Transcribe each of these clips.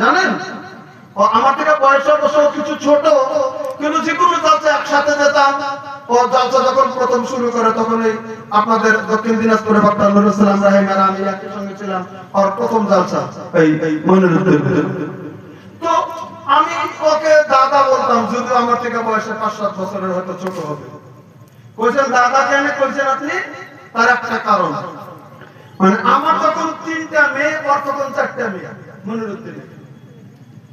জানেন? ও আমার থেকে বয়স অবশ্য কিছু ছোট, কিন্তু যে কোনো জালসা একসাথে যেতাম। ও জালসা যখন প্রথম শুরু করে তখন এই আপনাদের দক্ষিণ দিনাজপুরে ডক্টর নুরুল ইসলাম রাহিমার আমি একই সঙ্গে ছিলাম। আর প্রথম জালসা এই মনিরুদ্দিন। তো আমি ওকে দাদা বলতাম, যদিও আমার থেকে বয়সে 5-7 বছরের হয়তো ছোট হবে। কইছেন দাদা কেন কইছেন আপনি? তার একটা কারণ, মানে আমার যখন 3টা মেয়ে, ওর তখন 4টা মেয়ে মনিরুদ্দিন।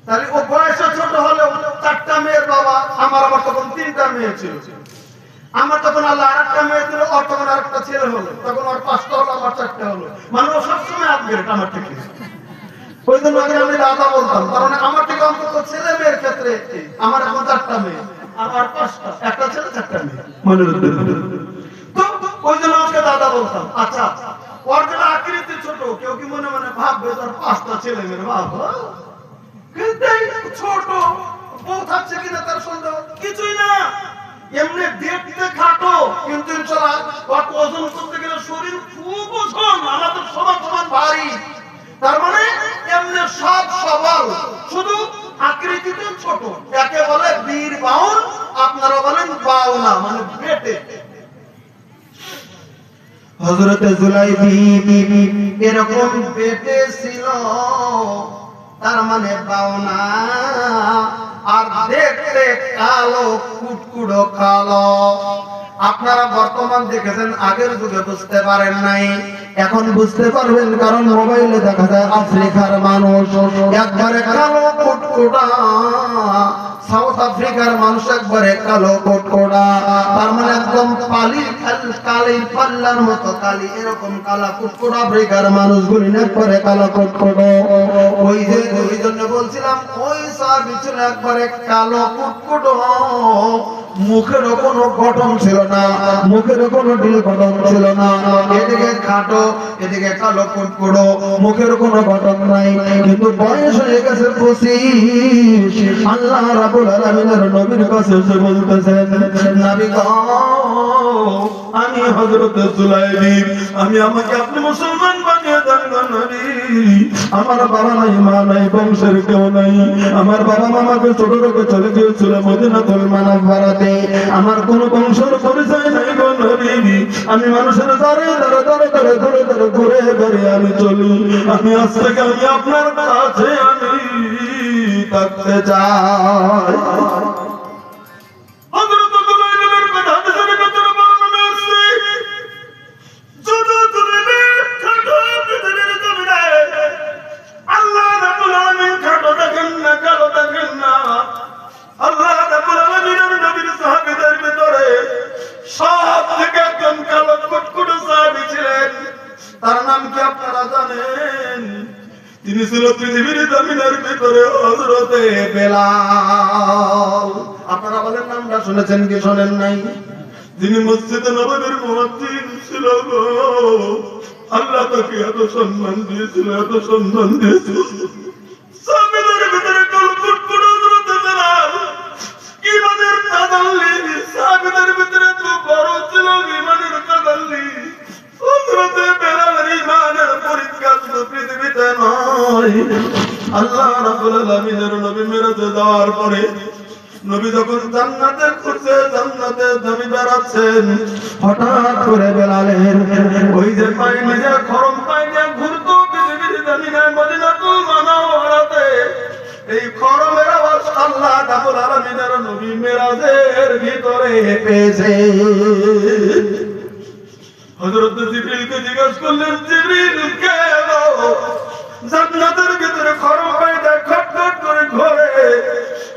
তাহলে ও বয়সে ছোট হলেও 4টা মেয়ের বাবা, আমার আবার তখন 3টা মেয়ে ছিল। আমার তখন আল্লাহ আরেকটা মেয়ে ছিল, ওর তখন আরেকটা ছেলে হলো, তখন ওর 5টা হলো, আমার 4টা হলো। মানে ও সবসময় আপগ্রেড আমার থেকে। ওই জন্য আগে আমি দাদা বলতাম, কারণ আমার থেকে অন্তত ছেলে মেয়ের ক্ষেত্রে আমার এখন 4টা মেয়ে, আমার 5টা, একটা ছেলে 4টা মেয়ে মনিরুদ্দিন। তো ওই জন্য ওকে দাদা বলতাম। আচ্ছা, ওর যেটা আকৃতি ছোট, কেউ কি মনে মনে ভাববে তার 5টা ছেলে মেয়ে, ভাবো কিন্তু ছোট, বউ থাকছে কিনা তার সন্দেহ কিছুই না। এমনি দেখতে খাটো, কিন্তু ইনশাআল্লাহ ওর ওজন করতে গেলে শরীর খুব ওজন, আমাদের সমান সমান ভারী। তার মানে এমনি সব সবল, শুধু আকৃতিতে ছোট। একে বলে বীর বাউন, আপনারা বলেন বাউনা, মানে বেটে। হযরতে জুলাইবি এরকম বেটে ছিল, তার মানে বাউনা, আর দেখতে কালো, কুটকুড়ো কালো। আপনারা বর্তমান দেখেছেন, আগের যুগে বুঝতে পারেন নাই, এখন বুঝতে পারবেন, কারণ মোবাইলে দেখা যায় আফ্রিকার মানুষ একবারে কালো কুটকুড়া, সাউথ আফ্রিকার মানুষ একবারে কালো কুটকুড়া। তার মানে একদম কালি পাল্লার মতো কালি, এরকম কালা কুটকুড়া আফ্রিকার মানুষগুলি একবারে কালো কুটকুড়ো। ওই জন্য বলছিলাম, ওই সাহাবী ছিল একবারে কালো কুটকুড়ো, মুখের কোনো গঠন ছিল না, মুখের কোনো ঢিল গঠন ছিল না, এদিকে খাটো এদিকে কালো কুটকুড়ো, মুখের কোনো গঠন নাই। কিন্তু বয়স হয়ে গেছে 25, আল্লাহ রাব্বুল আলামিনের নবীর কাছে এসে বলতেছেন, নবী গো, আমি হযরত জুলাইবি, আমি আমাকে আপনি মুসলমান বানিয়ে দেন গো নবী। আমার বাবা নাই, মা নাই, বংশের কেউ নাই। আমার বাবা মামাকে ছোট থেকে চলে গিয়েছিল মদিনাতুল মুনাওয়ারাতে। আমার কোনো বংশের পরিচয় নাই গো নবী। আমি মানুষের দ্বারে দ্বারে দ্বারে দ্বারে ঘুরে ঘুরে ঘুরে বেড়ে আমি চলি। আমি আজ থেকে আমি আপনার কাছে আমি থাকতে চাই। তার নাম কি আপনারা জানেন? তিনি ছিল পৃথিবীর জমিনের ভিতরে হযরতে বেলাল। আপনারা বলেন নামটা শুনেছেন কি শোনেন নাই? যিনি মসজিদে নববীর মুয়াজ্জিন ছিল গো। আল্লাহ তাকে এত সম্মান দিয়েছিল, এত সম্মান দিয়েছিল। সাহাবীদের ভিতরে কুটকুট হযরতে বেলাল, ঈমানের তাজাল্লি। সাহাবীদের ভিতরে তো বড় ছিল ঈমানের তাজাল্লি। হযরতে বেলালের ঈমানের পরীক্ষা শুধু পৃথিবীতে নয়, আল্লাহ রাব্বুল আলামিনের নবী মিরাজে যাওয়ার পরে নবী যখন জান্নাতে ঘুরছে, জান্নাতে নবী বেড়াচ্ছেন, হঠাৎ করে বেলালের ওই যে পায়ে নিজের খরম পায়ে নিয়ে ঘুরতো পৃথিবীর জমিনে মদিনাতুল মুনাওয়ারাতে, এই খরমের আওয়াজ আল্লাহ রাব্বুল আলামিনের নবী মিরাজের ভিতরে পেয়েছে। হযরত জিবরিলকে জিজ্ঞাসা করলেন, জিবরিল কে গো? জান্নাতের ভিতরে খরম পায়ে দেয় খটখট করে ঘোরে।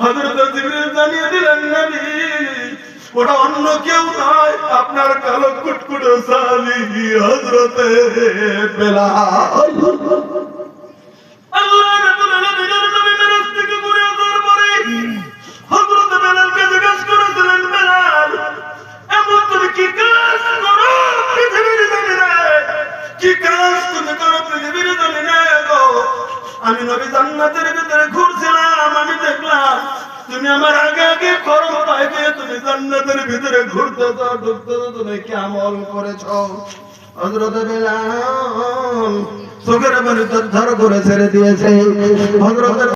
হযরত জিবরিল জানিয়ে দিলেন, নবী ওটা অন্য কেউ নয়, আপনার কালো কুটকুটো সাহাবী হযরতে বেলাল। আল্লাহ রাব্বুল আলামিনের নবী মিরাজ থেকে ঘুরে আসার পরে হযরত বেলালকে জিজ্ঞাসা করেছিলেন, বেলাল এমন তুমি কি কাজ করো পৃথিবীর জমিনে? কি কাজ তুমি করো পৃথিবীর জমিনে গো? আমি নবী জান্নাতের ভিতরে ঘুরছিলাম, আমি দেখলাম তুমি আমার আগে আগে খরম পায়ে দিয়ে তুমি জান্নাতের ভিতরে ঘুরতেছ, ঢুকতেছ, তুমি কি আমল করেছো? হযরতে বেলাল চোখের পানি ঝরঝর করে ছেড়ে দিয়েছে। হযরতের